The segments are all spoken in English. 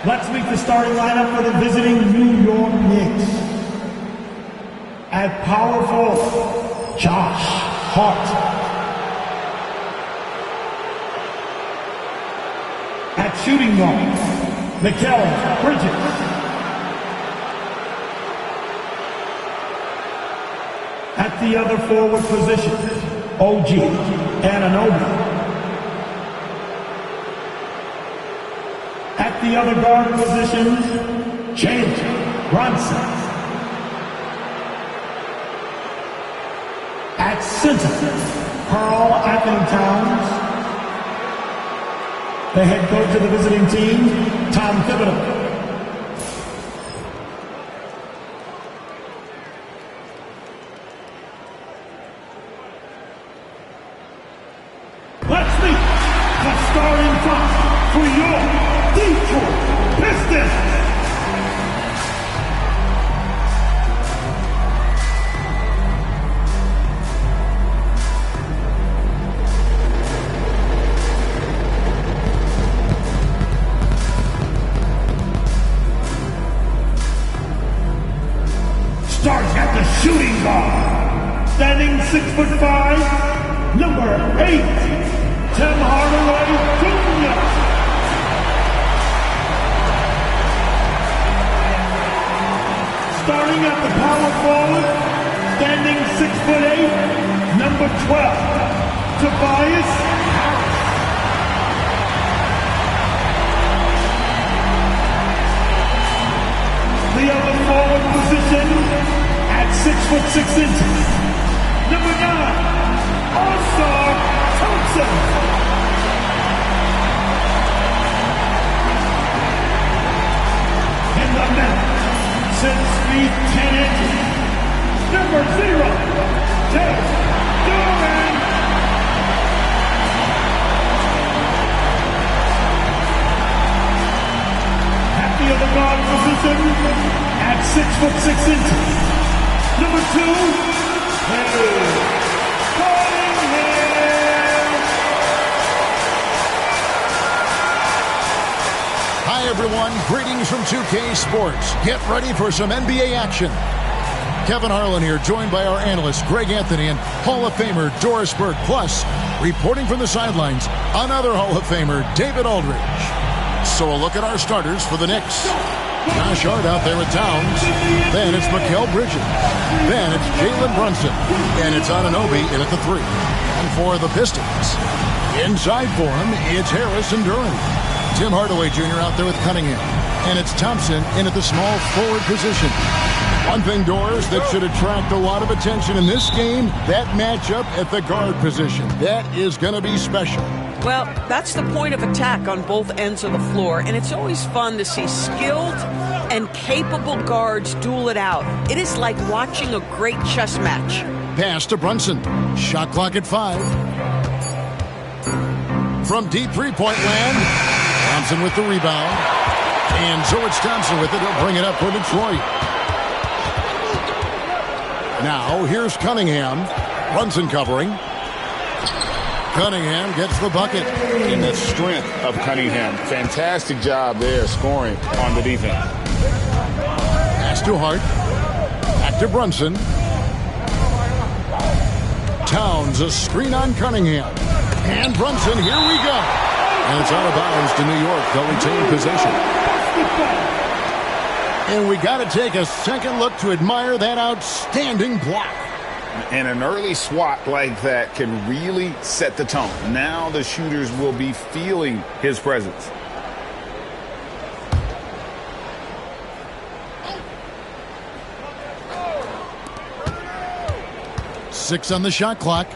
Let's meet the starting lineup for the visiting New York Knicks. At power forward, Josh Hart. At shooting guard, Mikal Bridges. At the other forward position, OG Anunoby. At the other guard positions, Jalen Brunson. At center, Karl Anthony Towns. The head coach of the visiting team, Tom Thibodeau. Let's meet the starting five for your Detroit Pistons. Starts at the shooting guard, standing 6'5", number 8. Tim Hardaway Jr. Starting at the power forward, standing 6'8", number 12, Tobias Harris. The other forward position at 6'6", number 9, All-Star Thompson. In the middle, 6 feet 10 inches, number 0, James Doran. At the other guard position, at 6'6", number 2, Hi everyone, greetings from 2K Sports. Get ready for some NBA action. Kevin Harlan here, joined by our analysts Greg Anthony and Hall of Famer Doris Burke. Plus, reporting from the sidelines, another Hall of Famer, David Aldridge. So a look at our starters for the Knicks. Josh Hart out there with Towns. Then it's Mikal Bridges. Then it's Jalen Brunson. And it's Anunoby in at the 3. And for the Pistons, inside for him, it's Harris and Duran. Tim Hardaway Jr. out there with Cunningham. And it's Thompson in at the small forward position. One thing, Doris, that should attract a lot of attention in this game, that matchup at the guard position. That is going to be special. Well, that's the point of attack on both ends of the floor, and it's always fun to see skilled and capable guards duel it out. It is like watching a great chess match. Pass to Brunson. Shot clock at 5. From deep three-point land, Thompson with the rebound. And so it's Thompson with it. He'll bring it up for Detroit. Now, here's Cunningham. Brunson covering. Cunningham gets the bucket. And the strength of Cunningham. Fantastic job there scoring on the defense. Pass to Hart. Back to Brunson. Towns, a screen on Cunningham. And Brunson, here we go. And it's out of bounds to New York. They'll retain possession. And we got to take a second look to admire that outstanding block. And an early swat like that can really set the tone. Now the shooters will be feeling his presence. Six on the shot clock.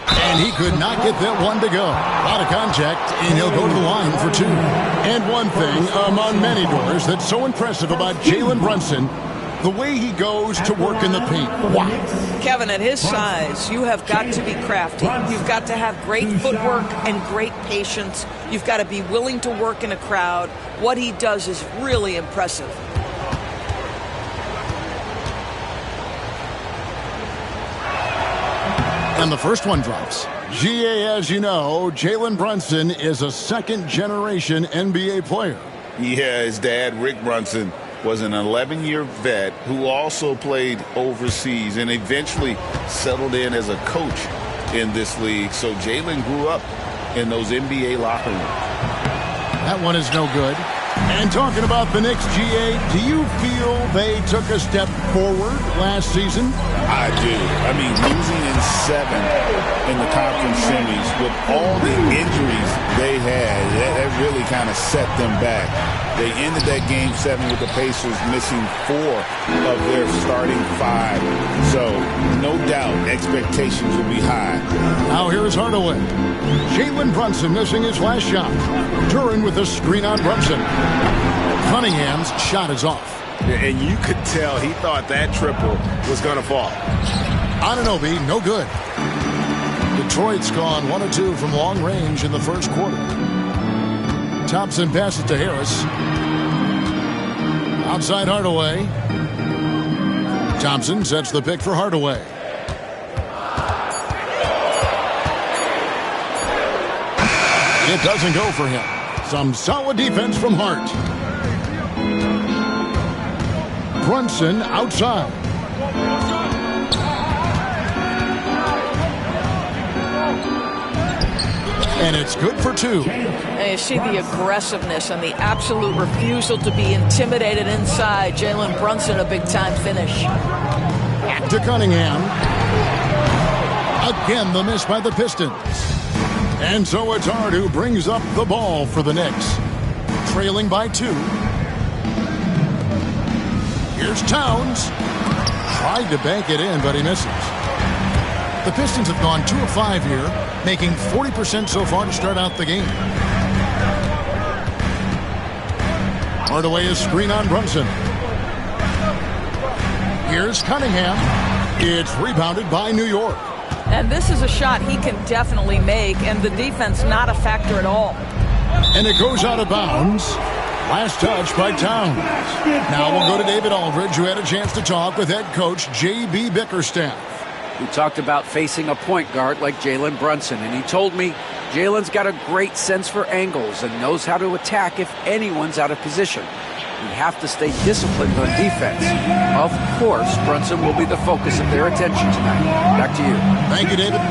And he could not get that one to go. Out of contact, and he'll go to the line for 2. And one thing among many, Doors, that's so impressive about Jalen Brunson, the way he goes to work in the paint. Wow. Kevin, at his size, you have got to be crafty. You've got to have great footwork and great patience. You've got to be willing to work in a crowd. What he does is really impressive. And the first one drops. GA, as you know, Jalen Brunson is a second-generation NBA player. Yeah, his dad, Rick Brunson, was an 11-year vet who also played overseas and eventually settled in as a coach in this league. So Jalen grew up in those NBA locker rooms. That one is no good. And talking about the Knicks, GA, do you feel they took a step forward last season? I do. I mean, losing in 7 in the conference semis with all the injuries they had, that really kind of set them back. They ended that game 7 with the Pacers missing 4 of their starting 5. So, no doubt, expectations will be high. Now here's Hardaway. Jalen Brunson missing his last shot. Duran with a screen on Brunson. Cunningham's shot is off. And you could tell he thought that triple was going to fall. Anunoby, no good. Detroit's gone 1 of 2 from long range in the first quarter. Thompson passes to Harris. Outside Hardaway. Thompson sets the pick for Hardaway. It doesn't go for him. Some solid defense from Hart. Brunson outside. And it's good for 2. And you see the aggressiveness and the absolute refusal to be intimidated inside. Jalen Brunson, a big-time finish. To Cunningham. Again, the miss by the Pistons. And so it's Hart who brings up the ball for the Knicks. Trailing by 2. Here's Towns. Tried to bank it in, but he misses. The Pistons have gone 2 of 5 here, making 40% so far to start out the game. Hardaway is screen on Brunson. Here's Cunningham. It's rebounded by New York. And this is a shot he can definitely make, and the defense not a factor at all. And it goes out of bounds. Last touch by Towns. Now we'll go to David Aldridge, who had a chance to talk with head coach J.B. Bickerstaff. We talked about facing a point guard like Jalen Brunson, and he told me Jalen's got a great sense for angles and knows how to attack if anyone's out of position. We have to stay disciplined on defense. Of course, Brunson will be the focus of their attention tonight. Back to you. Thank you, David.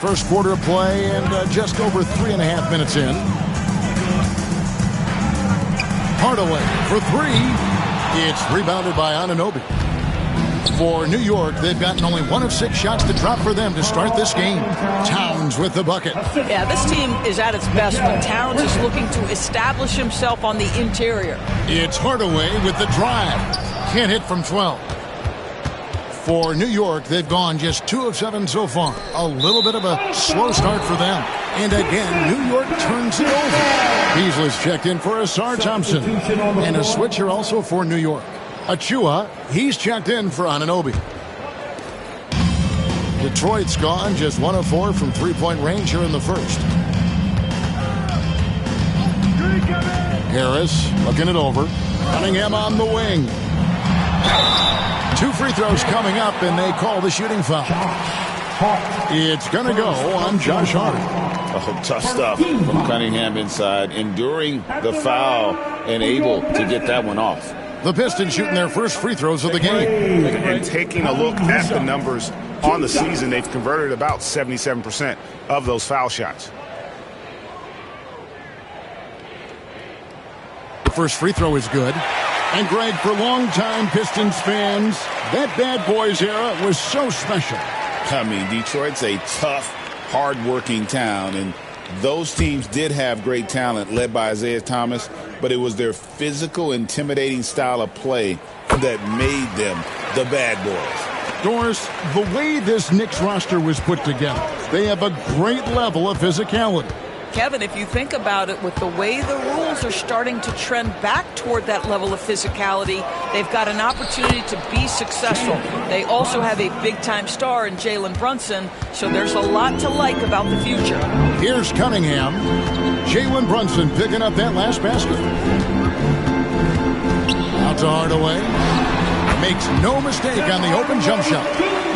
First quarter of play and just over 3.5 minutes in. Hardaway for 3. It's rebounded by Anunoby. For New York, they've gotten only 1 of 6 shots to drop for them to start this game. Towns with the bucket. Yeah, this team is at its best when Towns is looking to establish himself on the interior. It's Hardaway with the drive. Can't hit from 12. For New York, they've gone just 2 of 7 so far. A little bit of a slow start for them. And again, New York turns it over. Beasley's checked in for Asar Thompson. And a switcher also for New York. Achua, he's checked in for Anunoby. Detroit's gone just 1 of 4 from three-point range here in the first. Harris looking it over. Cunningham on the wing. 2 free throws coming up, and they call the shooting foul. It's going to go on Josh Hart. Oh, tough stuff from Cunningham inside, enduring the foul and able to get that one off. The Pistons shooting their first free throws of the game. And taking a look at the numbers on the season, they've converted about 77% of those foul shots. The first free throw is good. And Greg, for longtime Pistons fans, that Bad Boys era was so special. I mean, Detroit's a tough, hard-working town, and those teams did have great talent led by Isaiah Thomas, but it was their physical, intimidating style of play that made them the Bad Boys. Doris, the way this Knicks roster was put together, they have a great level of physicality. Kevin, if you think about it, with the way the rules are starting to trend back toward that level of physicality, they've got an opportunity to be successful. They also have a big-time star in Jalen Brunson, so there's a lot to like about the future. Here's Cunningham. Jalen Brunson picking up that last basket. Out to Hardaway. Makes no mistake on the open jump shot.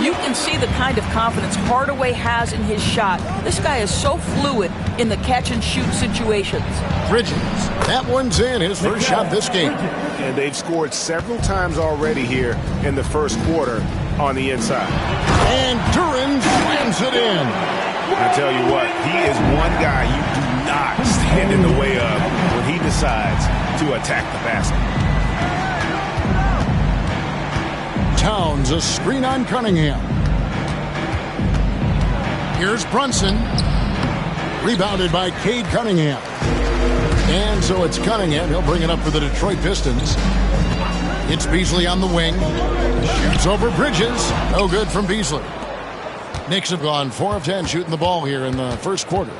You can see the kind of confidence Hardaway has in his shot. This guy is so fluid in the catch-and-shoot situations. Bridges. That one's in, his first shot this game. And they've scored several times already here in the first quarter on the inside. And Duran slams it in. I tell you what, he is one guy you do not stand in the way of when he decides to attack the basket. Towns, a screen on Cunningham. Here's Brunson. Rebounded by Cade Cunningham. And so it's Cunningham. He'll bring it up for the Detroit Pistons. It's Beasley on the wing. Shoots over Bridges. No good from Beasley. Knicks have gone 4 of 10 shooting the ball here in the first quarter.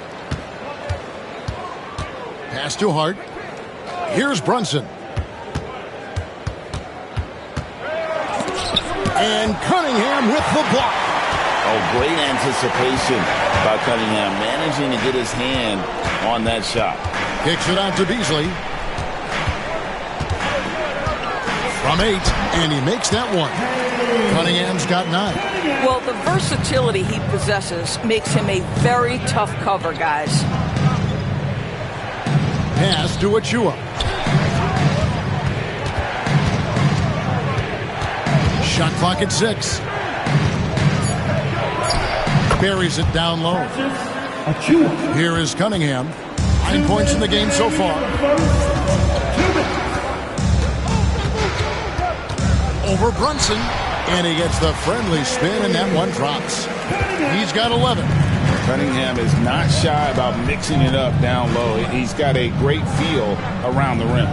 Pass to Hart. Here's Brunson. And Cunningham with the block. Oh, great anticipation by Cunningham, managing to get his hand on that shot. Kicks it out to Beasley. From 8, and he makes that one. Cunningham's got 9. Well, the versatility he possesses makes him a very tough cover, guys. Pass to Achua. Shot clock at 6. Buries it down low. Here is Cunningham. 9 points in the game so far. Over Brunson. And he gets the friendly spin, and that one drops. He's got 11. Cunningham is not shy about mixing it up down low. He's got a great feel around the rim.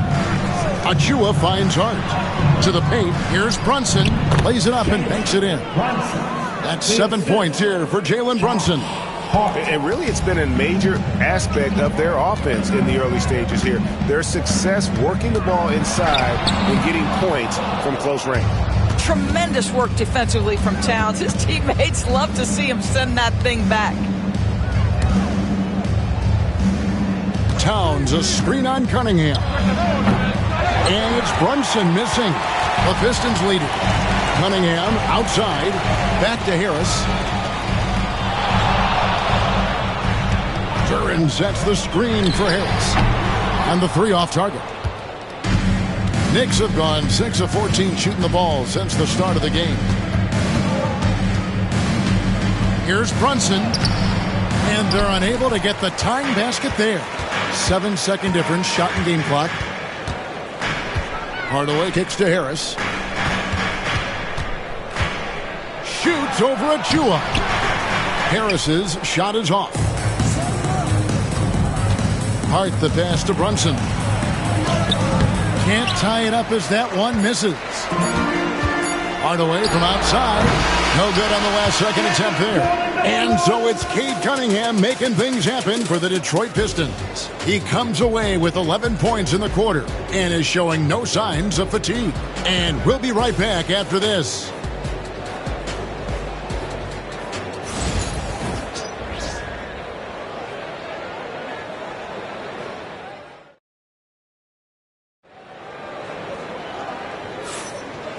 Achua finds Hart. To the paint. Here's Brunson. Lays it up and banks it in. That's 7 points here for Jalen Brunson. And really, it's been a major aspect of their offense in the early stages here. Their success working the ball inside and getting points from close range. Tremendous work defensively from Towns. His teammates love to see him send that thing back. Towns, a screen on Cunningham. And it's Brunson missing. The Pistons lead it. Cunningham outside. Back to Harris. Duran sets the screen for Harris. And the 3 off target. Knicks have gone 6 of 14 shooting the ball since the start of the game. Here's Brunson. And they're unable to get the tying basket there. 7-second difference, shot and game clock. Hardaway kicks to Harris. Shoots over Achua. Harris's shot is off. Hart the pass to Brunson. Can't tie it up as that one misses. Hardaway from outside. No good on the last second attempt there. And so it's Cade Cunningham making things happen for the Detroit Pistons. He comes away with 11 points in the quarter and is showing no signs of fatigue. And we'll be right back after this.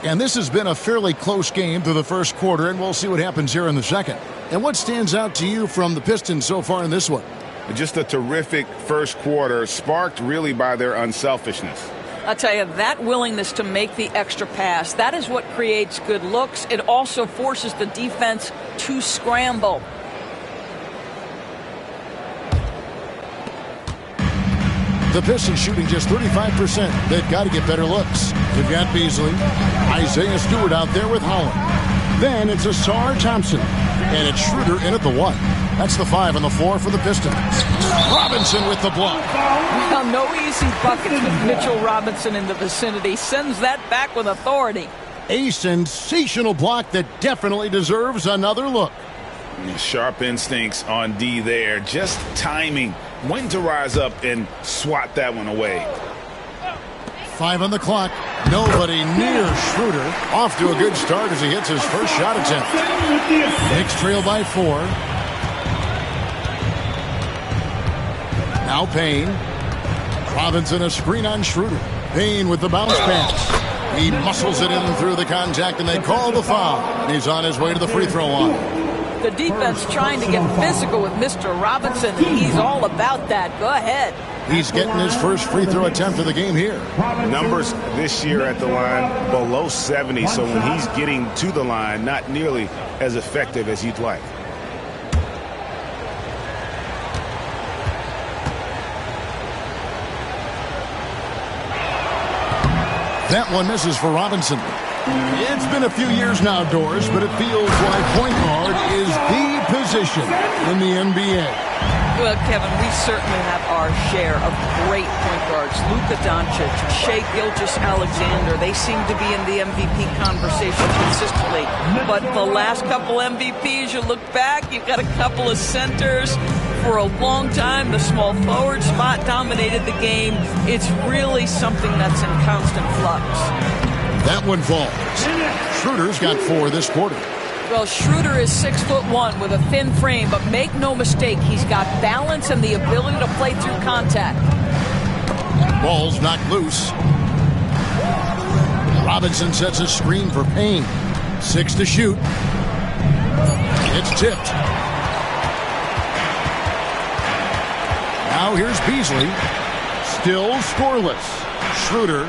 And this has been a fairly close game through the first quarter, and we'll see what happens here in the second. And what stands out to you from the Pistons so far in this one? Just a terrific first quarter, sparked really by their unselfishness. I'll tell you, that willingness to make the extra pass, that is what creates good looks. It also forces the defense to scramble. The Pistons shooting just 35%. They've got to get better looks. We've got Beasley, Isaiah Stewart out there with Holland. Then it's Asar Thompson, and it's Schroeder in at the 1. That's the 5 on the floor for the Pistons. Robinson with the block. Well, no easy buckets with Mitchell Robinson in the vicinity. Sends that back with authority. A sensational block that definitely deserves another look. Sharp instincts on D there. Just timing. When to rise up and swat that one away. 5 on the clock. Nobody near Schroeder. Off to a good start as he hits his first shot attempt. Knicks trail by 4. Now Payne. Robinson a screen on Schroeder. Payne with the bounce pass. He muscles it in through the contact, and they call the foul. And he's on his way to the free throw line. The defense trying to get physical with Mr. Robinson. He's all about that. Go ahead. He's getting his first free throw attempt of the game here. Numbers this year at the line below 70, so when he's getting to the line, not nearly as effective as you'd like. That one misses for Robinson. It's been a few years now, Doris, but it feels like point guard is the position in the NBA. Well, Kevin, we certainly have our share of great point guards. Luka Doncic, Shai Gilgeous-Alexander, they seem to be in the MVP conversation consistently. But the last couple MVPs, you look back, you've got a couple of centers. For a long time, the small forward spot dominated the game. It's really something that's in constant flux. That one falls. Schroeder's got 4 this quarter. Well, Schroeder is 6'1" with a thin frame, but make no mistake, he's got balance and the ability to play through contact. Ball's knocked loose. Robinson sets a screen for Payne. 6 to shoot. It's tipped. Now here's Beasley. Still scoreless. Schroeder.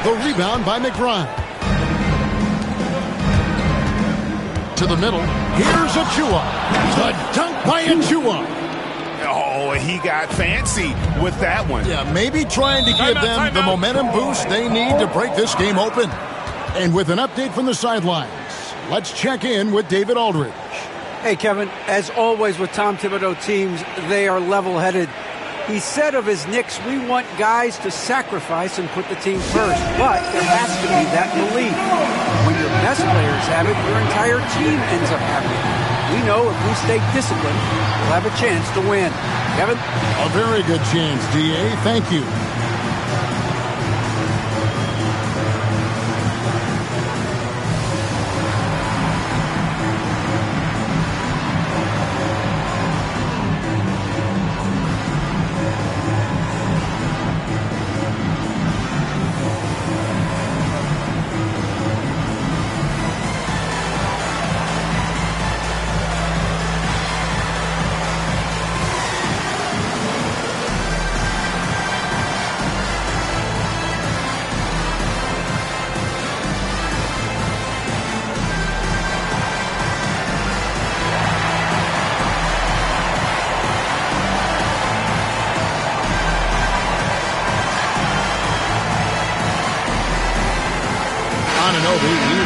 The rebound by McBride. To the middle. Here's Achua. The dunk by Achua. Oh, he got fancy with that one. Yeah, maybe trying to give them the momentum boost they need to break this game open. And with an update from the sidelines, let's check in with David Aldridge. Hey, Kevin, as always with Tom Thibodeau teams, they are level-headed. He said of his Knicks, we want guys to sacrifice and put the team first, but there has to be that belief. When your best players have it, your entire team ends up having it. We know if we stay disciplined, we'll have a chance to win. Kevin? A very good chance, D.A. Thank you.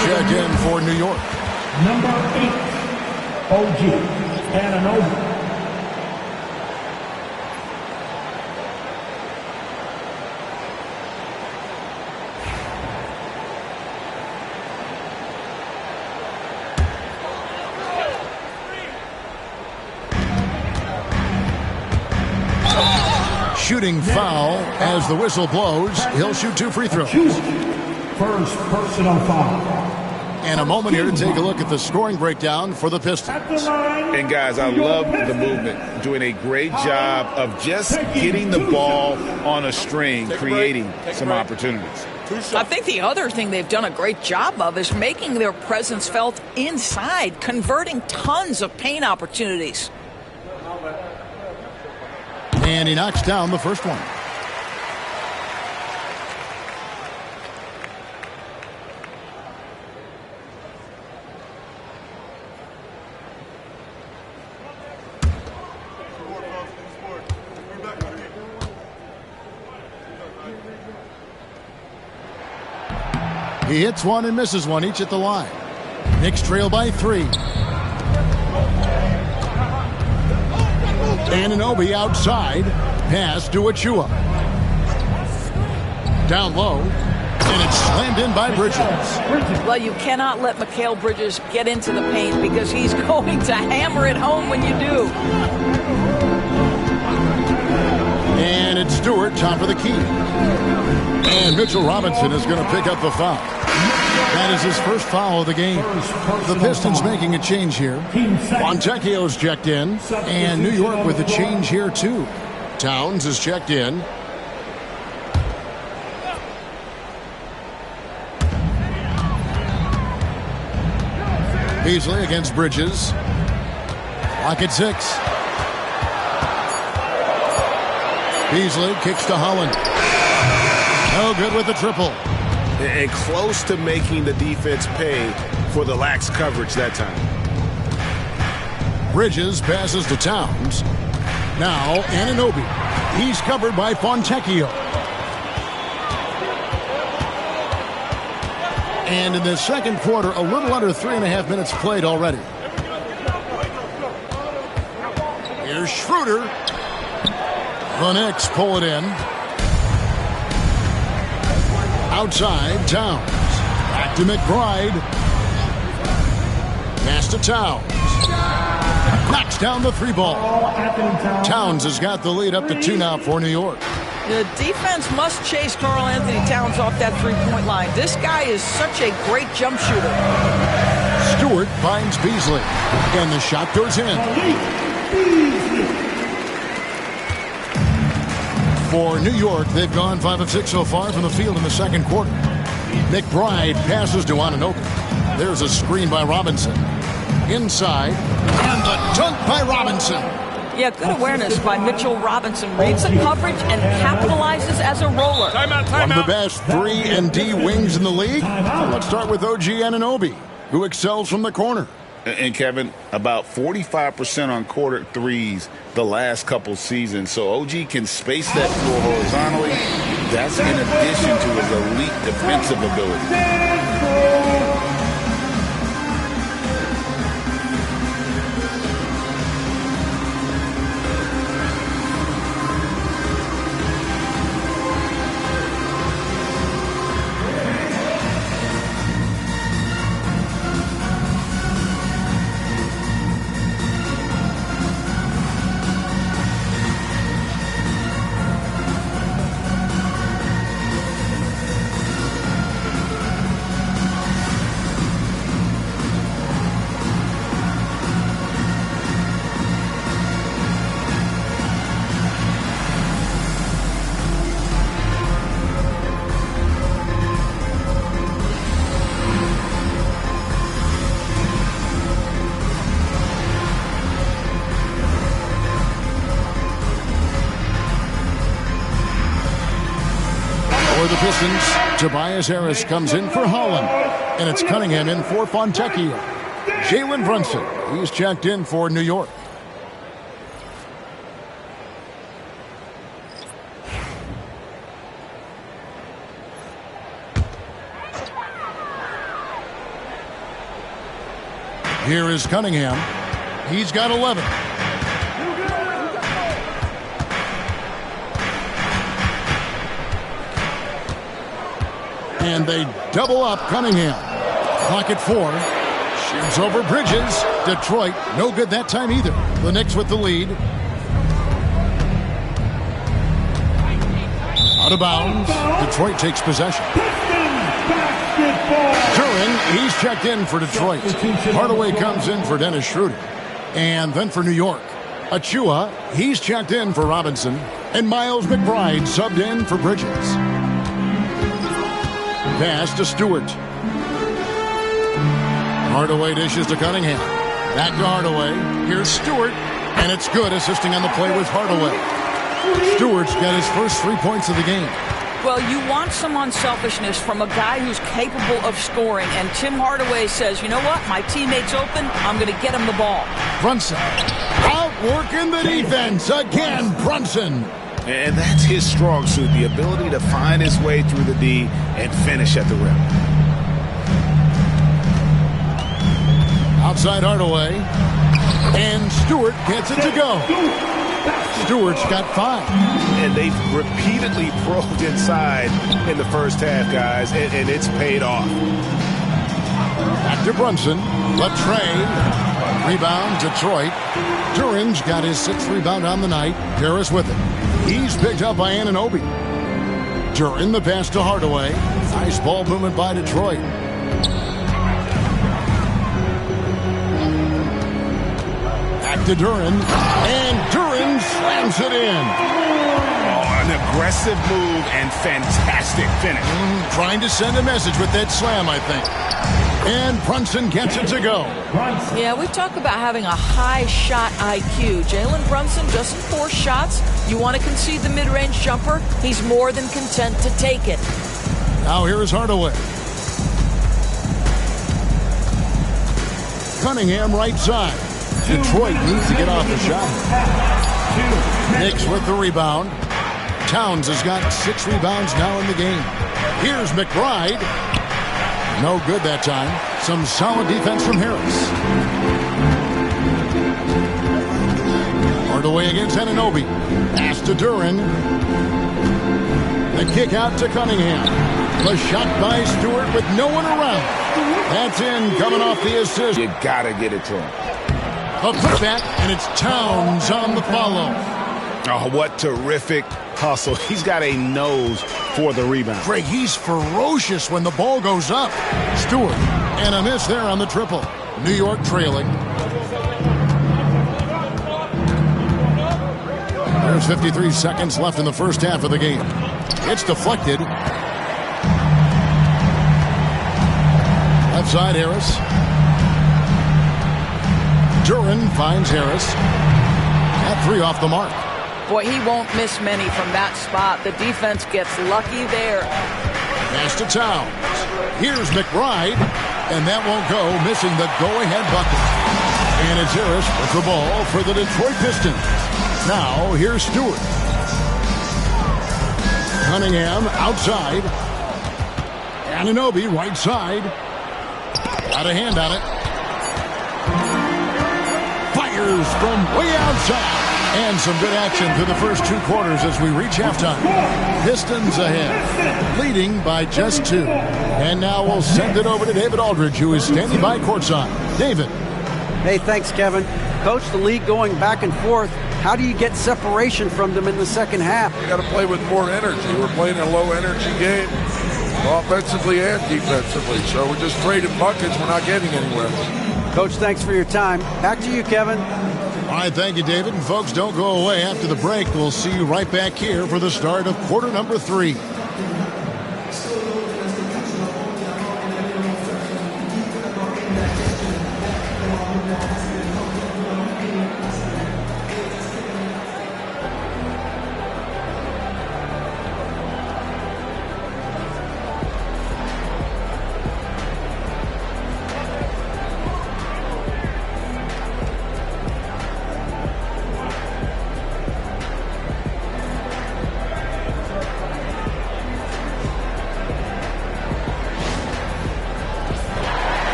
Check in for New York. Number 8, OG Anunoby. Shooting foul as the whistle blows. He'll shoot 2 free throws. First personal foul. And a moment here to take a look at the scoring breakdown for the Pistons. And guys, I love the movement. Doing a great job of just getting the ball on a string, creating some opportunities. I think the other thing they've done a great job of is making their presence felt inside, converting tons of paint opportunities. And he knocks down the first one. He hits one and misses one, each at the line. Knicks trail by 3. Anunoby outside. Pass to Achua. Down low. And it's slammed in by Bridges. Well, you cannot let Mikal Bridges get into the paint because he's going to hammer it home when you do. And it's Stewart, top of the key. And Mitchell Robinson is going to pick up the foul. That is his first foul of the game. The Pistons making a change here. Fontecchio's checked in. And New York with a change here, too. Towns is checked in. Beasley against Bridges. Lock at 6. Beasley kicks to Holland. No good with the triple. And close to making the defense pay for the lax coverage that time. Bridges passes to Towns. Now Anunoby. He's covered by Fontecchio. And in the second quarter, a little under 3.5 minutes played already. Here's Schroeder. The Knicks pull it in. Outside, Towns. Back to McBride. Pass to Towns. Knocks down the 3-ball. Towns has got the lead up to 2 now for New York. The defense must chase Karl Anthony Towns off that three-point line. This guy is such a great jump shooter. Stewart finds Beasley. And the shot goes in. For New York, they've gone 5 of 6 so far from the field in the second quarter. McBride passes to Anunoby. There's a screen by Robinson. Inside, and the dunk by Robinson. Yeah, good awareness by Mitchell Robinson. Reads the coverage and capitalizes as a roller. One of the best 3 and D wings in the league. Let's start with OG Anunoby, who excels from the corner. And Kevin, about 45% on quarter threes the last couple seasons. So OG can space that floor horizontally. That's in addition to his elite defensive ability. For the Pistons, Tobias Harris comes in for Holland. And it's Cunningham in for Fontecchio. Jalen Brunson, he's checked in for New York. Here is Cunningham. He's got 11. And they double up Cunningham. Clock at 4. Shoots over Bridges. Detroit, no good that time either. The Knicks with the lead. Out of bounds. Detroit takes possession. Turin, he's checked in for Detroit. Hardaway comes in for Dennis Schroeder. And then for New York, Achua, he's checked in for Robinson. And Miles McBride subbed in for Bridges. pass to Stewart. Hardaway dishes to Cunningham. Back to Hardaway. Here's Stewart. And it's good, assisting on the play with Hardaway. Stewart's got his first 3 points of the game. Well, you want some unselfishness from a guy who's capable of scoring. And Tim Hardaway says, you know what? My teammate's open. I'm going to get him the ball. Brunson outworking the defense. Again, Brunson. And that's his strong suit, the ability to find his way through the D and finish at the rim. Outside Hardaway. And Stewart gets it to go. Stewart's got 5. And they've repeatedly probed inside in the first half, guys, and it's paid off. Back to Brunson. Latrey. Rebound, Detroit. Duran's got his 6th rebound on the night. Harris with it. He's picked up by Anunoby. Duran the pass to Hardaway. Nice ball movement by Detroit. Back to Duran. And Duran slams it in. Oh, an aggressive move and fantastic finish. Trying to send a message with that slam, I think. And Brunson gets it to go. Yeah, we talk about having a high shot IQ. Jalen Brunson doesn't force shots. You want to concede the mid-range jumper, he's more than content to take it. Now here is Hardaway. Cunningham right side. Detroit needs to get off the shot. Knicks with the rebound. Towns has got 6 rebounds now in the game. Here's McBride. No good that time. Some solid defense from Harris. Hardaway against Anunoby. Pass to Duran. The kick out to Cunningham. The shot by Stewart with no one around. That's in, coming off the assist. You gotta get it to him. A putback, and it's Towns on the follow. Oh, what terrific hustle. He's got a nose for the rebound. Greg, he's ferocious when the ball goes up. Stewart, and a miss there on the triple. New York trailing. There's 53 seconds left in the first half of the game. It's deflected. Left side, Harris. Duran finds Harris. At 3 off the mark. Boy, he won't miss many from that spot. The defense gets lucky there. Pass to Towns. Here's McBride. And that won't go, missing the go-ahead bucket. And it's Harris with the ball for the Detroit Pistons. Now, here's Stewart. Cunningham outside. Anunoby right side. Got a hand on it. Fires from way outside. And some good action through the first 2 quarters as we reach halftime. Pistons ahead, leading by just 2. And now we'll send it over to David Aldridge, who is standing by courtside. David. Hey, thanks, Kevin. Coach, the league going back and forth. How do you get separation from them in the second half? You got to play with more energy. We're playing a low-energy game, offensively and defensively. So we're just trading buckets. We're not getting anywhere. Coach, thanks for your time. Back to you, Kevin. All right, thank you, David. And folks, don't go away. After the break, we'll see you right back here for the start of quarter number 3.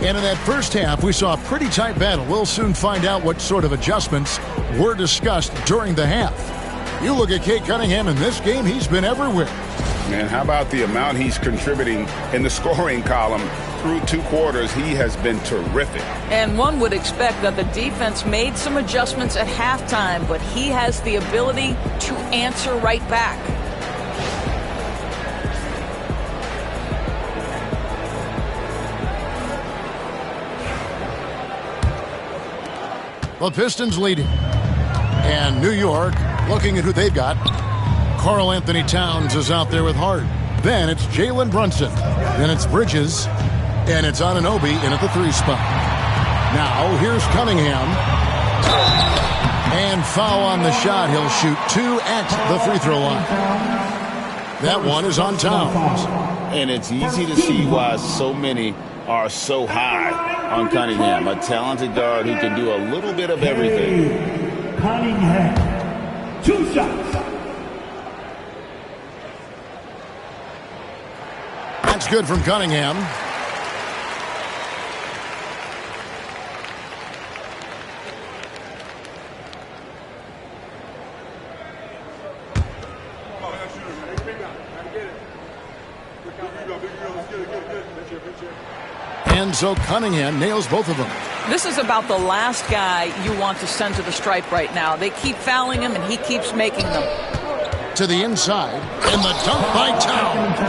And in that first half, we saw a pretty tight battle. We'll soon find out what sort of adjustments were discussed during the half. You look at Cade Cunningham in this game, he's been everywhere. Man, how about the amount he's contributing in the scoring column through 2 quarters? He has been terrific. And one would expect that the defense made some adjustments at halftime, but he has the ability to answer right back. The Pistons leading. And New York looking at who they've got. Karl Anthony Towns is out there with Hart. Then it's Jalen Brunson. Then it's Bridges. And it's Anunoby in at the 3 spot. Now here's Cunningham. And foul on the shot. He'll shoot 2 at the free throw line. That one is on Towns. And it's easy to see why so many are so high on Cunningham. A talented guard who can do a little bit of everything. Cunningham. 2 shots. That's good from Cunningham. And so Cunningham nails both of them. This is about the last guy you want to send to the stripe right now. They keep fouling him, and he keeps making them. To the inside, and the dunk by Towns.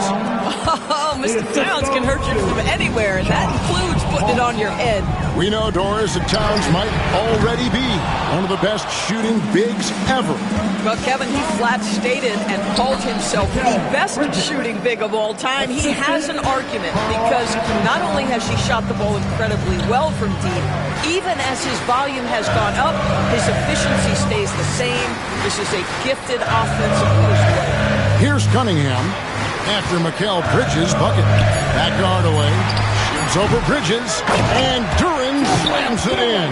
Oh, Mr. Towns can hurt you from anywhere, and that includes putting it on your head. We know, Doris, that Towns might already be one of the best shooting bigs ever. Well, Kevin, he flat stated and called himself the best shooting big of all time. He has an argument because not only has he shot the ball incredibly well from deep, even as his volume has gone up, his efficiency stays the same. This is a gifted offensive post player. Here's Cunningham after Mikal Bridges' bucket. Back guard away. Shoots over Bridges. And Duran slams it in.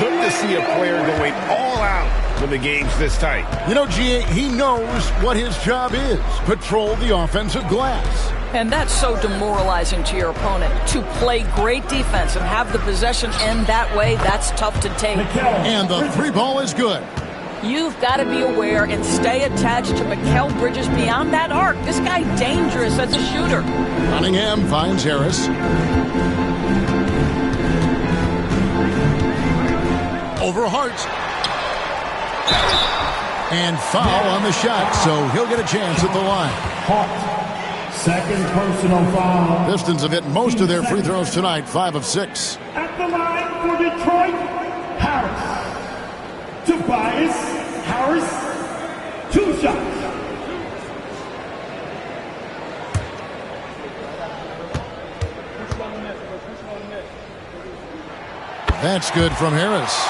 Good to see a player going all out when the game's this tight. You know, G.A., he knows what his job is. Patrol the offensive glass. And that's so demoralizing to your opponent. To play great defense and have the possession end that way, that's tough to take. And the 3 ball is good. You've got to be aware and stay attached to Mikal Bridges beyond that arc. This guy dangerous as a shooter. Cunningham finds Harris. Over Hart. And foul on the shot, so he'll get a chance at the line. Hart. Second personal foul. Pistons have hit most of their free throws tonight, 5 of 6. At the line for Detroit, Harris. Tobias Harris, 2 shots. That's good from Harris.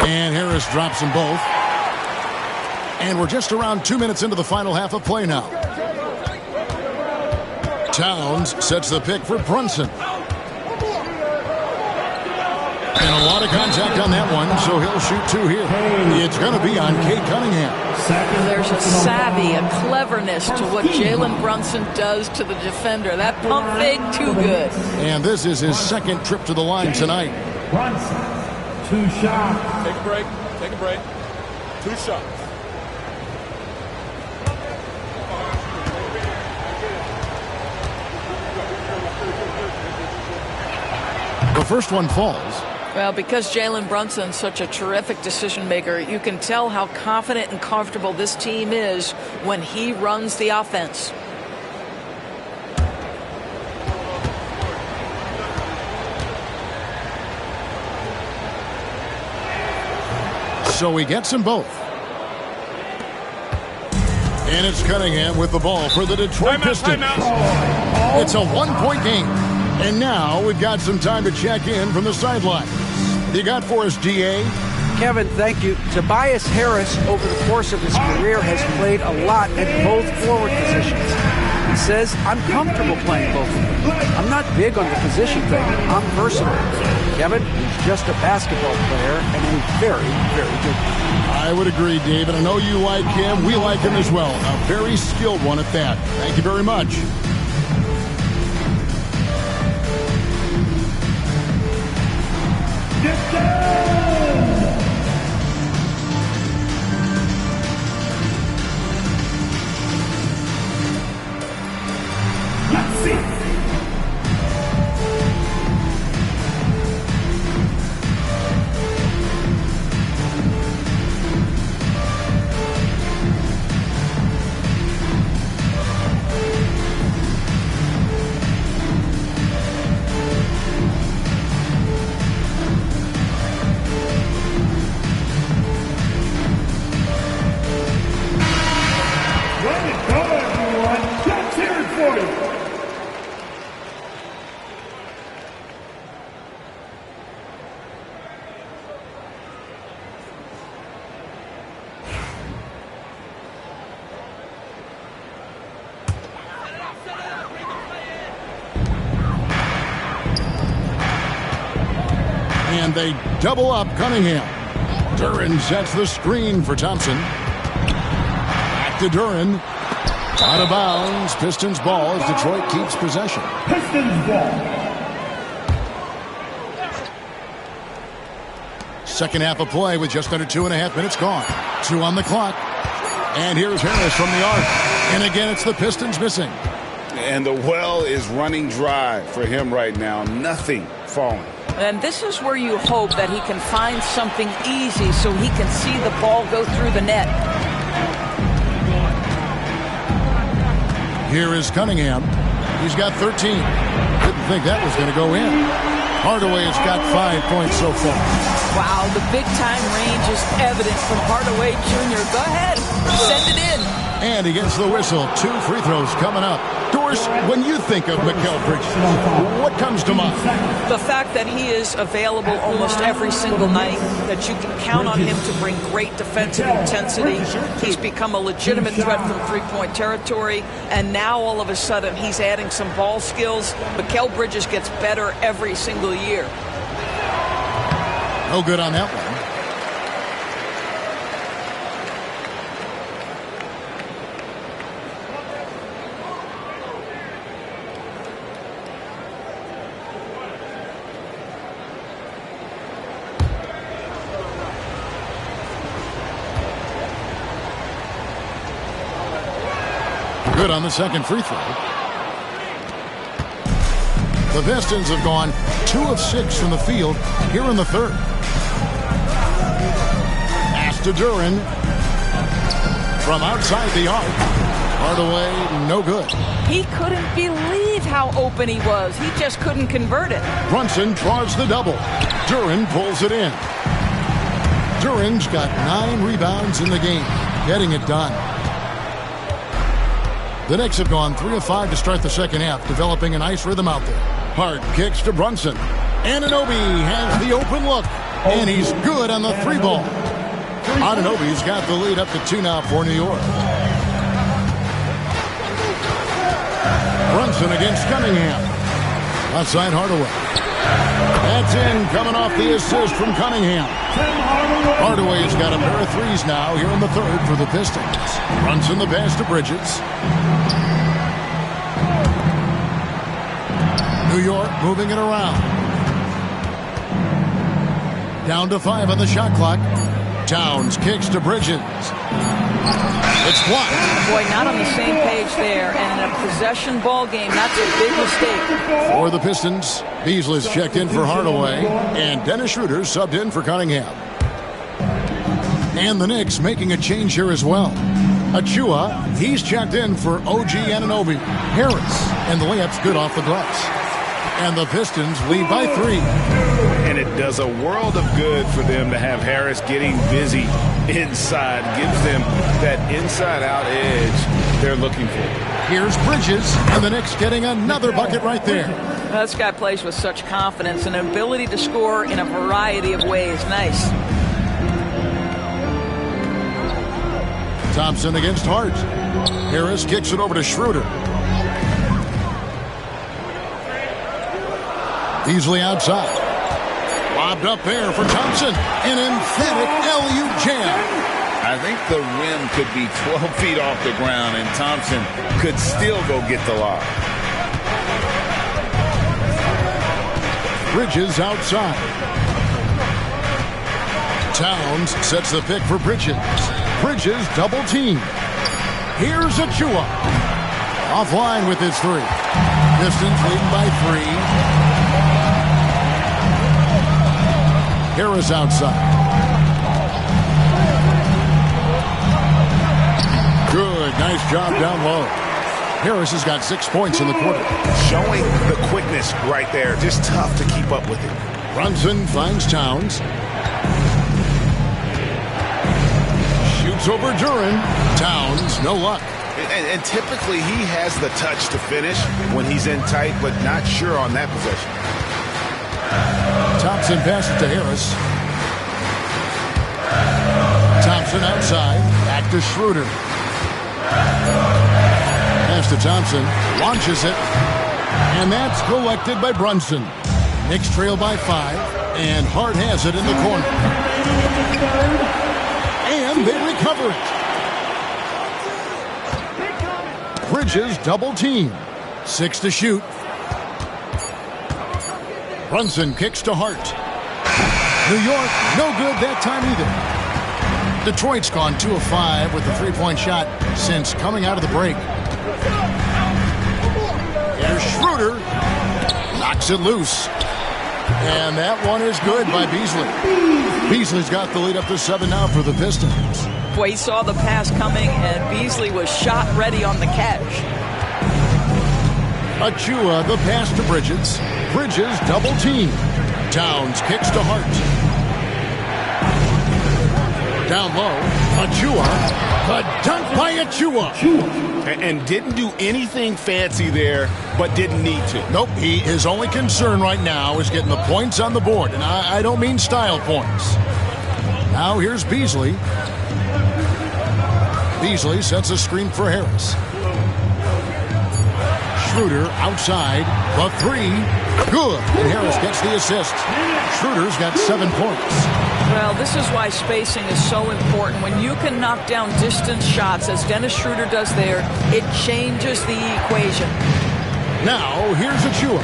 And Harris drops them both. And we're just around 2 minutes into the final half of play now. Towns sets the pick for Brunson. And a lot of contact on that one, so he'll shoot 2 here. It's going to be on Kate Cunningham. There's a savvy, a cleverness to what Jalen Brunson does to the defender. That pump fake, too good. And this is his second trip to the line tonight. Brunson, 2 shots. Take a break. Take a break. 2 shots. The first one falls. Well, because Jalen Brunson's such a terrific decision maker, you can tell how confident and comfortable this team is when he runs the offense. So he gets them both. And it's Cunningham with the ball for the Detroit Pistons. It's a 1-point game. And now we've got some time to check in from the sideline. What you got for us, DA? Kevin, thank you. Tobias Harris, over the course of his career, has played a lot at both forward positions. He says, I'm comfortable playing both of them. I'm not big on the position thing. I'm versatile. Kevin, he's just a basketball player and a very, very good one. I would agree, David. I know you like him. We like him as well. A very skilled one at that. Thank you very much. And they double up Cunningham. Duren sets the screen for Thompson. Back to Duren. Out of bounds. Pistons ball as Detroit keeps possession. Pistons ball. Second half of play with just under 2.5 minutes gone. 2 on the clock. And here's Harris from the arc. And again, it's the Pistons missing. And the well is running dry for him right now. Nothing falling. And this is where you hope that he can find something easy so he can see the ball go through the net. Here is Cunningham. He's got 13. Didn't think that was going to go in. Hardaway has got 5 points so far. Wow, the big-time range is evident from Hardaway Jr. Go ahead, send it in. And he gets the whistle. 2 free throws coming up. Doris, when you think of Mikal Bridges, what comes to mind? The fact that he is available almost every single night, that you can count on him to bring great defensive intensity. He's become a legitimate threat from three-point territory, and now all of a sudden he's adding some ball skills. Mikal Bridges gets better every single year. No good on that one. Good on the second free throw. The Pistons have gone 2 of 6 from the field here in the third. Pass to Duren from outside the arc. Hardaway, no good. He couldn't believe how open he was. He just couldn't convert it. Brunson draws the double. Duren pulls it in. Duren's got 9 rebounds in the game, getting it done. The Knicks have gone 3 of 5 to start the second half, developing a nice rhythm out there. Hart kicks to Brunson. Anunoby has the open look, and he's good on the 3 ball. Anunoby's got the lead up to 2 now for New York. Brunson against Cunningham. Outside Hardaway. That's in, coming off the assist from Cunningham. Hardaway's got a pair of 3s now here in the third for the Pistons. Brunson the pass to Bridges. New York moving it around. Down to 5 on the shot clock. Towns kicks to Bridges. It's blocked. Boy, not on the same page there. And in a possession ball game, that's a big mistake. For the Pistons, Beasley's checked in for Hardaway. And Dennis Schroeder subbed in for Cunningham. And the Knicks making a change here as well. Achua, he's checked in for OG Anunoby. Harris, and the layup's good off the glass. And the Pistons lead by 3. And it does a world of good for them to have Harris getting busy inside. Gives them that inside-out edge they're looking for. Here's Bridges, and the Knicks getting another bucket right there. Well, this guy plays with such confidence and an ability to score in a variety of ways. Nice. Thompson against Hart. Harris kicks it over to Schroeder. Beasley outside. Lobbed up there for Thompson. An emphatic LU jam. I think the rim could be 12 feet off the ground, and Thompson could still go get the lob. Bridges outside. Towns sets the pick for Bridges. Bridges double team. Here's Achua. Offline with his 3. Pistons leading by 3. Harris outside. Good. Nice job down low. Harris has got 6 points in the quarter. Showing the quickness right there. Just tough to keep up with it. Brunson finds Towns. Shoots over Duren. Towns, no luck. And typically he has the touch to finish when he's in tight, but not sure on that possession. Thompson passes to Harris. Thompson outside. Back to Schroeder. Pass to Thompson. Launches it. And that's collected by Brunson. Knicks trail by 5. And Hart has it in the corner. And they recover it. Bridges double team. 6 to shoot. Brunson kicks to Hart. New York, no good that time either. Detroit's gone 2 of 5 with the three-point shot since coming out of the break. Here's Schroeder. Knocks it loose. And that one is good by Beasley. Beasley's got the lead up to 7 now for the Pistons. Boy, he saw the pass coming, and Beasley was shot ready on the catch. Achua, the pass to Bridges. Bridges double team. Towns kicks to Hart. Down low, Achua. The dunk by Achua. And didn't do anything fancy there, but didn't need to. Nope, his only concern right now is getting the points on the board. And I don't mean style points. Now here's Beasley. Beasley sets a screen for Harris. Schroeder outside. The 3. Good. And Harris gets the assist. Schroeder's got 7 points. Well, this is why spacing is so important. When you can knock down distance shots, as Dennis Schroeder does there, it changes the equation. Now, here's Achua.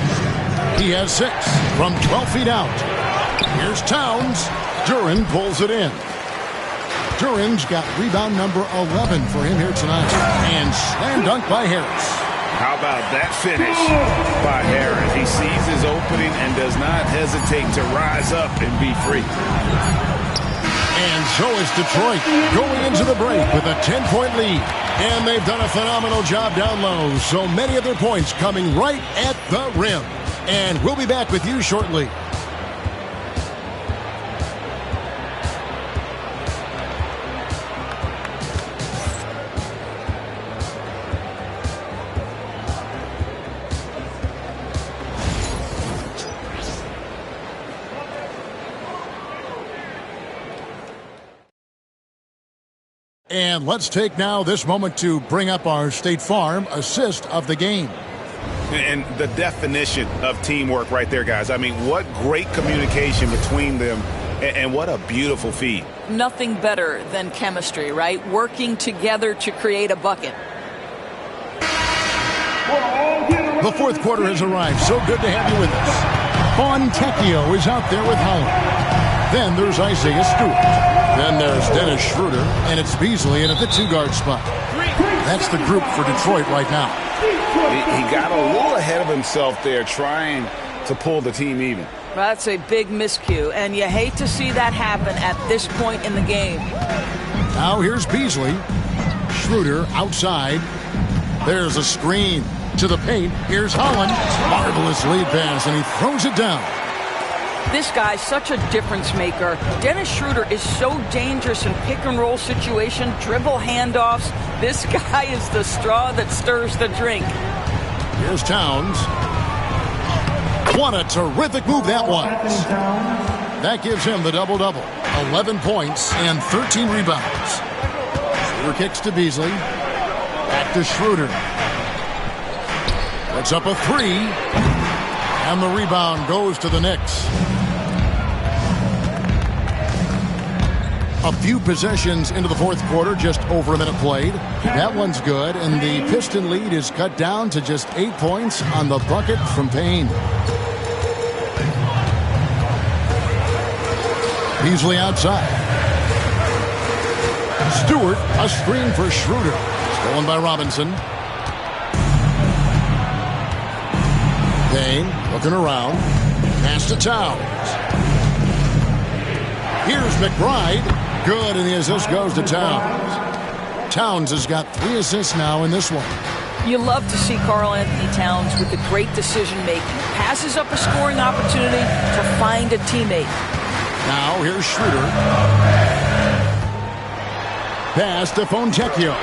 He has 6 from 12 feet out. Here's Towns. Duran pulls it in. Duran's got rebound number 11 for him here tonight. And slam dunk by Harris. How about that finish by Harris? He sees his opening and does not hesitate to rise up and be free. And so is Detroit going into the break with a 10-point lead. And they've done a phenomenal job down low. So many of their points coming right at the rim. And we'll be back with you shortly. And let's take now this moment to bring up our State Farm assist of the game. And the definition of teamwork right there, guys. I mean, what great communication between them, and what a beautiful feed. Nothing better than chemistry, right? Working together to create a bucket. The fourth quarter has arrived. So good to have you with us. Fontecchio is out there with Holland. Then there's Isaiah Stewart. Then there's Dennis Schroeder, and it's Beasley in at the 2-guard spot. That's the group for Detroit right now. He got a little ahead of himself there trying to pull the team even. That's a big miscue, and you hate to see that happen at this point in the game. Now here's Beasley. Schroeder outside. There's a screen to the paint. Here's Holland. Marvelous lead pass, and he throws it down. This guy's such a difference maker. Dennis Schroeder is so dangerous in pick-and-roll situation, dribble handoffs. This guy is the straw that stirs the drink. Here's Towns. What a terrific move that was. That gives him the double-double. 11 points and 13 rebounds. Schroeder kicks to Beasley. Back to Schroeder. That's up a 3. And the rebound goes to the Knicks. A few possessions into the fourth quarter, just over a minute played. That one's good, and the Piston lead is cut down to just 8 points on the bucket from Payne. Beasley outside. Stewart, a screen for Schroeder. Stolen by Robinson. Payne looking around. Pass to Towns. Here's McBride. Good, and the assist goes to Towns. Towns has got 3 assists now in this one. You love to see Karl Anthony Towns with the great decision-making. Passes up a scoring opportunity to find a teammate. Now here's Schroeder. Pass to Fontecchio.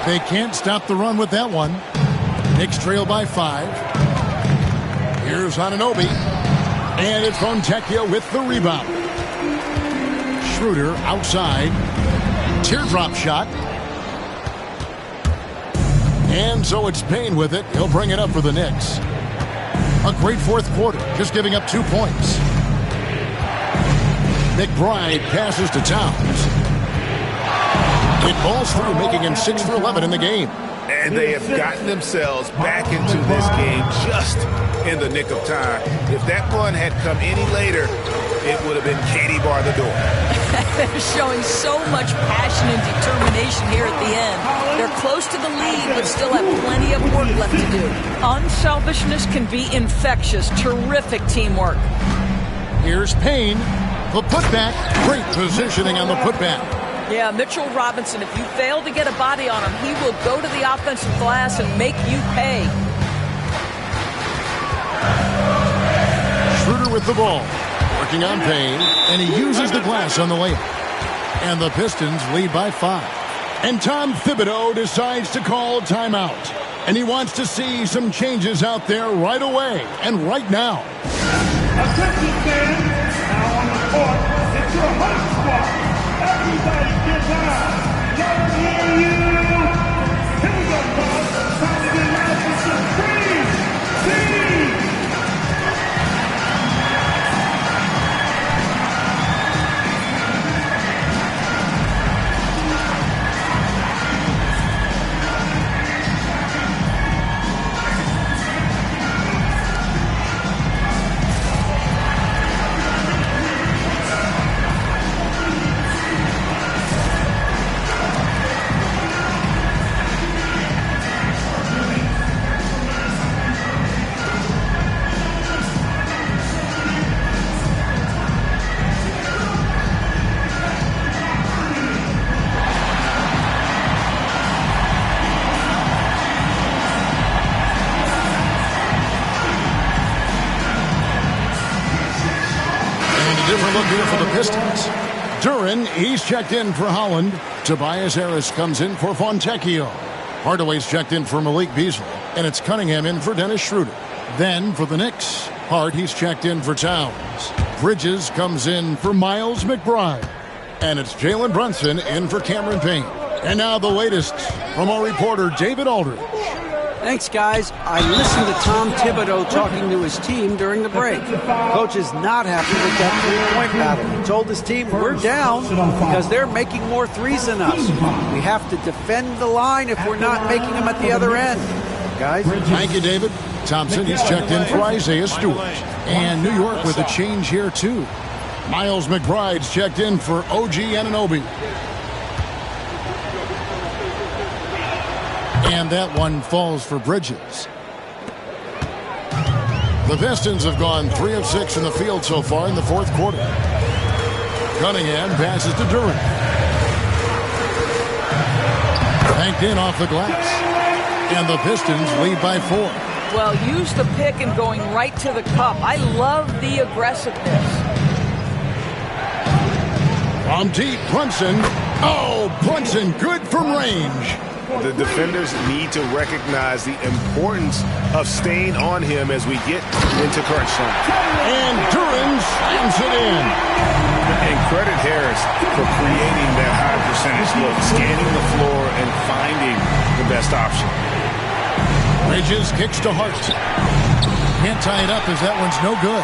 They can't stop the run with that one. Knicks trail by 5. Here's Anunoby. And it's Fontecchio with the rebound. Schroeder outside. Teardrop shot. And so it's Payne with it. He'll bring it up for the Knicks. A great fourth quarter, just giving up 2 points. McBride passes to Towns. It balls through, making him 6 for 11 in the game. And they have gotten themselves back into this game just in the nick of time. If that run had come any later, it would have been Katie bar the door. They're showing so much passion and determination here at the end. They're close to the lead, but still have plenty of work left to do. Unselfishness can be infectious. Terrific teamwork. Here's Payne. The putback. Great positioning on the putback. Yeah, Mitchell Robinson, if you fail to get a body on him, he will go to the offensive glass and make you pay. Schroeder with the ball. Working on Payne, and he uses the glass on the layup. And the Pistons lead by 5. And Tom Thibodeau decides to call timeout. And he wants to see some changes out there right away and right now. Attention fans, now on the court, it's your hot spot. Everybody get down. Y'all hear you. Here we go, boys. Time to get loud for some Supreme Team. Different look here for the Pistons. Duren, he's checked in for Holland. Tobias Harris comes in for Fontecchio. Hardaway's checked in for Malik Beasley. And it's Cunningham in for Dennis Schroeder. Then for the Knicks, Hart, he's checked in for Towns. Bridges comes in for Miles McBride. And it's Jalen Brunson in for Cameron Payne. And now the latest from our reporter, David Aldridge. Thanks, guys. I listened to Tom Thibodeau talking to his team during the break. Coach is not happy with that three-point battle. He told his team, we're down because they're making more threes than us. We have to defend the line if we're not making them at the other end. Guys? Thank you, David. Thompson, he's checked in for Isaiah Stewart. And New York with a change here, too. Miles McBride's checked in for OG Anunoby. And that one falls for Bridges. The Pistons have gone 3 of 6 in the field so far in the fourth quarter. Cunningham passes to Duren. Banked in off the glass. And the Pistons lead by 4. Well, use the pick and going right to the cup. I love the aggressiveness. From deep, Brunson. Oh, Brunson, good from range. The defenders need to recognize the importance of staying on him as we get into crunch time. And Duren slams it in. And credit Harris for creating that high percentage look, scanning the floor and finding the best option. Bridges kicks to Hart. Can't tie it up as that one's no good.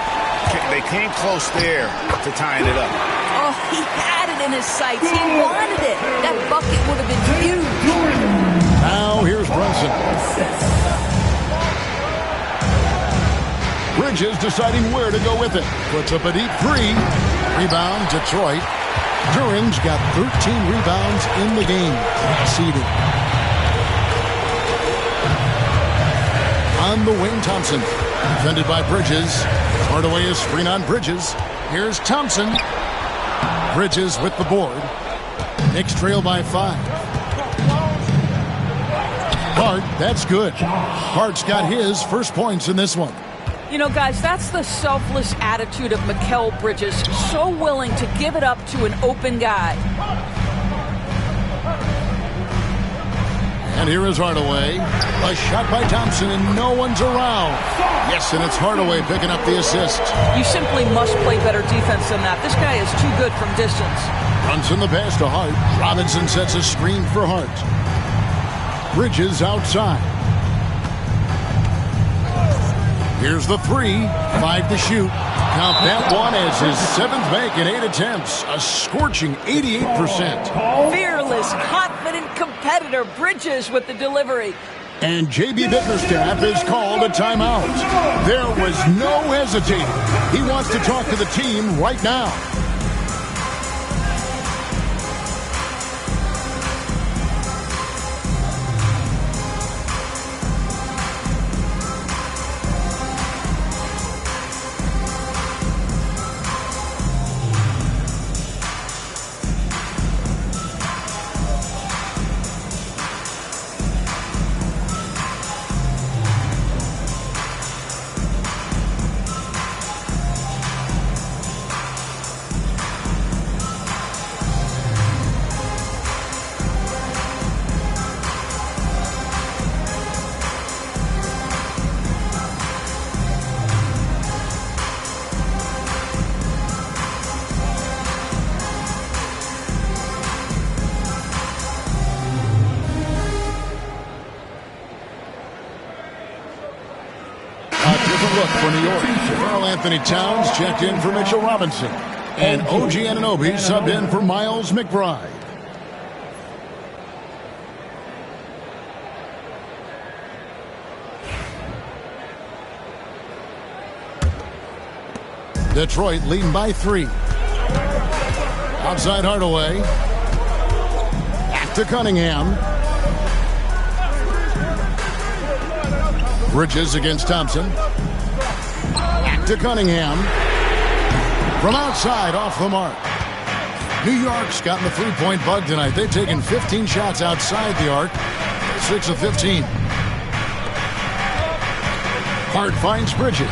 They came close there to tying it up. Oh, he had it in his sights. He wanted it. That bucket would have been huge. Now here's Brunson. Bridges deciding where to go with it. Puts up a deep 3. Rebound, Detroit. Duren's got 13 rebounds in the game. Conceded. On the wing, Thompson. Defended by Bridges. Hardaway is screen on Bridges. Here's Thompson. Bridges with the board. Knicks trail by 5. Hart, that's good. Hart's got his first points in this one. You know, guys, that's the selfless attitude of Mikal Bridges. So willing to give it up to an open guy. And here is Hardaway. A shot by Thompson, and no one's around. Yes, and it's Hardaway picking up the assist. You simply must play better defense than that. This guy is too good from distance. Brunson the pass to Hart. Robinson sets a screen for Hart. Bridges outside. Here's the three. 5 to shoot. Count that one as his 7th make in 8 attempts. A scorching 88%. Fearless, confident competitor. Bridges with the delivery. And J.B. Bickerstaff is called a timeout. There was no hesitating. He wants to talk to the team right now. Look for New York. Karl Anthony Towns checked in for Mitchell Robinson. And OG Anunoby subbed in for Miles McBride. Detroit leading by 3. Outside Hardaway. Back to Cunningham. Bridges against Thompson. To Cunningham. From outside, off the mark. New York's gotten the three-point bug tonight. They've taken 15 shots outside the arc. 6 of 15. Hart finds Bridges.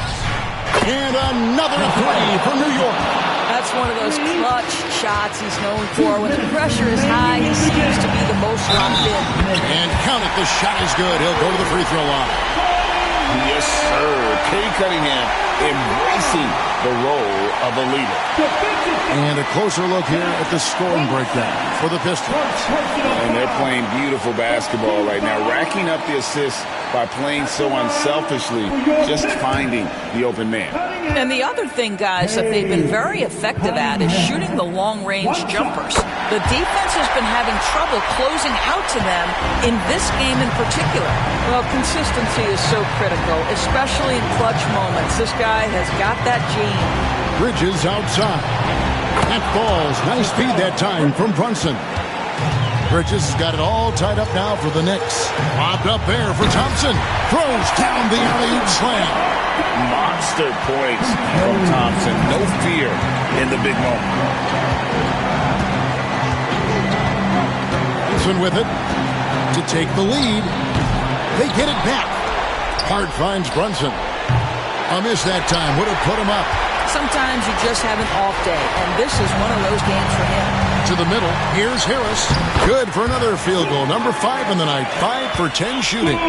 And another three for New York. That's one of those clutch shots he's known for. When the pressure is high, he seems to be the most locked in. And count it, the shot is good. He'll go to the free throw line. Yes, sir. Cade Cunningham embracing the role of a leader. And a closer look here at the scoring breakdown for the Pistons. And they're playing beautiful basketball right now, racking up the assists by playing so unselfishly, just finding the open man. And the other thing, guys, that they've been very effective at is shooting the long-range jumpers. The defense has been having trouble closing out to them in this game in particular. Well, consistency is so critical, especially in clutch moments. This guy has got that gene. Bridges outside. That falls. Nice speed that time from Brunson. Bridges has got it all tied up now for the Knicks. Lobbed up there for Thompson. Throws down the alley-oop slam. Monster points from Thompson. No fear in the big moment. Thompson with it to take the lead. They get it back. Hart finds Brunson. A miss that time would have put him up. Sometimes you just have an off day, and this is one of those games for him. To the middle, here's Harris. Good for another field goal. Number 5 in the night. 5 for 10 shooting.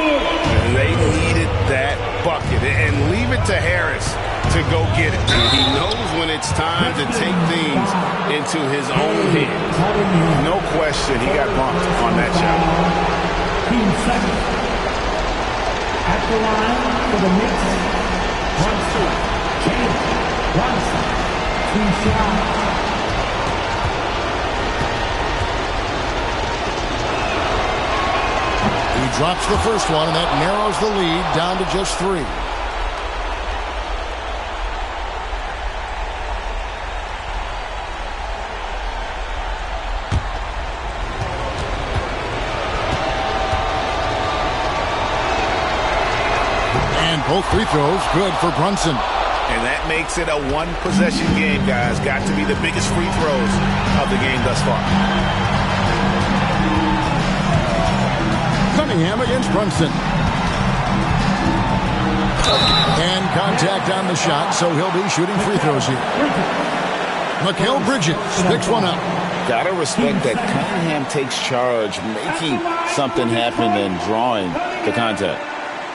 They needed that bucket, and leave it to Harris to go get it. He knows when it's time to take things into his own hands. No question, he got bumped on that shot. Team second. At the line for the Knicks, Brunson. Brunson. 2 shots. He drops the first one, and that narrows the lead down to just 3. And both free throws good for Brunson. And that makes it a one-possession game, guys. Got to be the biggest free throws of the game thus far. Cunningham against Brunson. And contact on the shot, so he'll be shooting free throws here. Mikal Bridges picks one up. Gotta respect that Cunningham takes charge, making something happen and drawing the contact.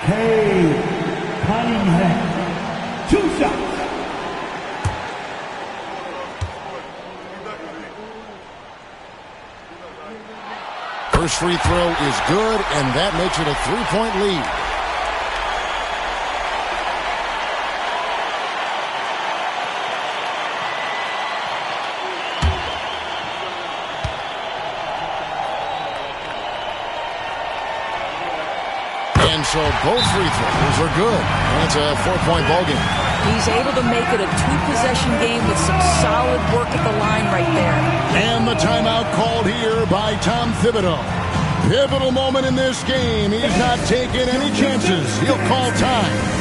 Hey, Cunningham. 2 shots. First free throw is good, and that makes it a 3-point lead. And so both free throws are good. And it's a 4-point ball game. He's able to make it a 2-possession game with some solid work at the line right there. And the timeout called here by Tom Thibodeau. Pivotal moment in this game. He's not taking any chances. He'll call time.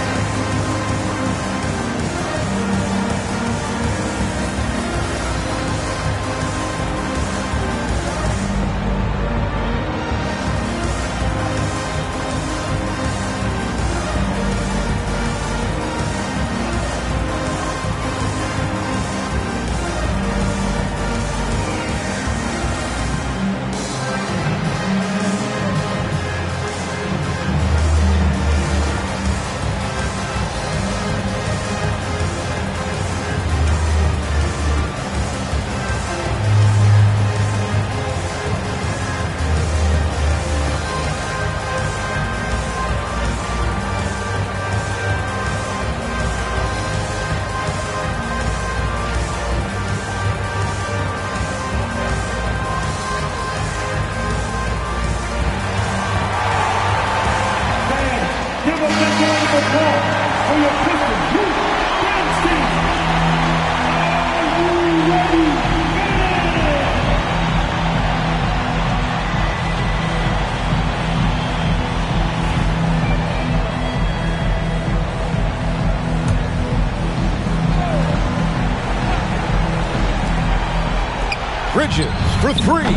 Bridges for three.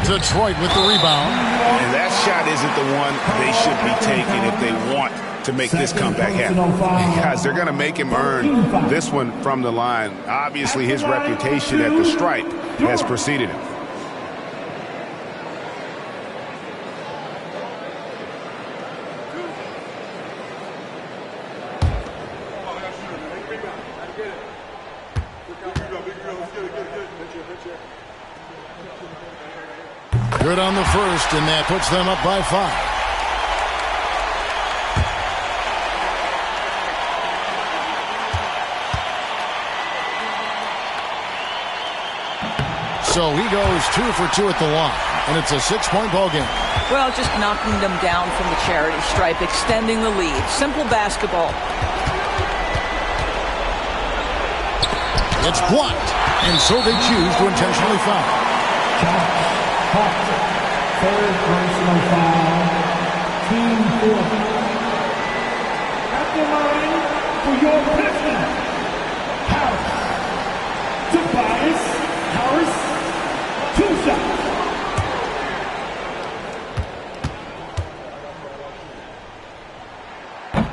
Detroit with the rebound. And that shot isn't the one they should be taking if they want to make this comeback happen. Guys, they're going to make him earn this one from the line. Obviously, his reputation at the stripe has preceded him. Good on the first, and that puts them up by 5. So he goes 2 for 2 at the line, and it's a 6-point ball game. Well, just knocking them down from the charity stripe, extending the lead. Simple basketball. It's blocked, and so they choose to intentionally foul. Third personal foul. Team 4. At the line for your Pistons. Harris. Tobias Harris. 2 shots.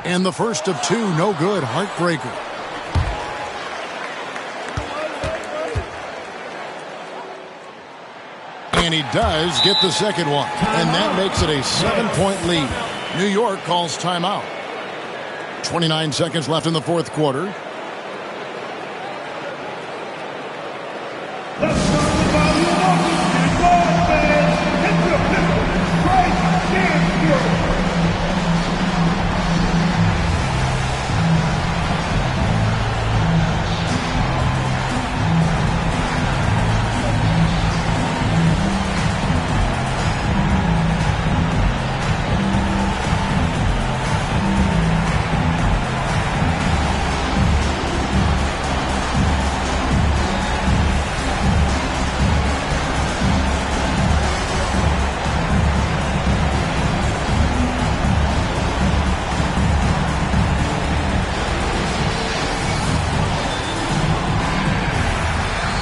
And the first of 2, no good. Heartbreaker. And he does get the second one. And that makes it a 7-point lead. New York calls timeout. 29 seconds left in the fourth quarter.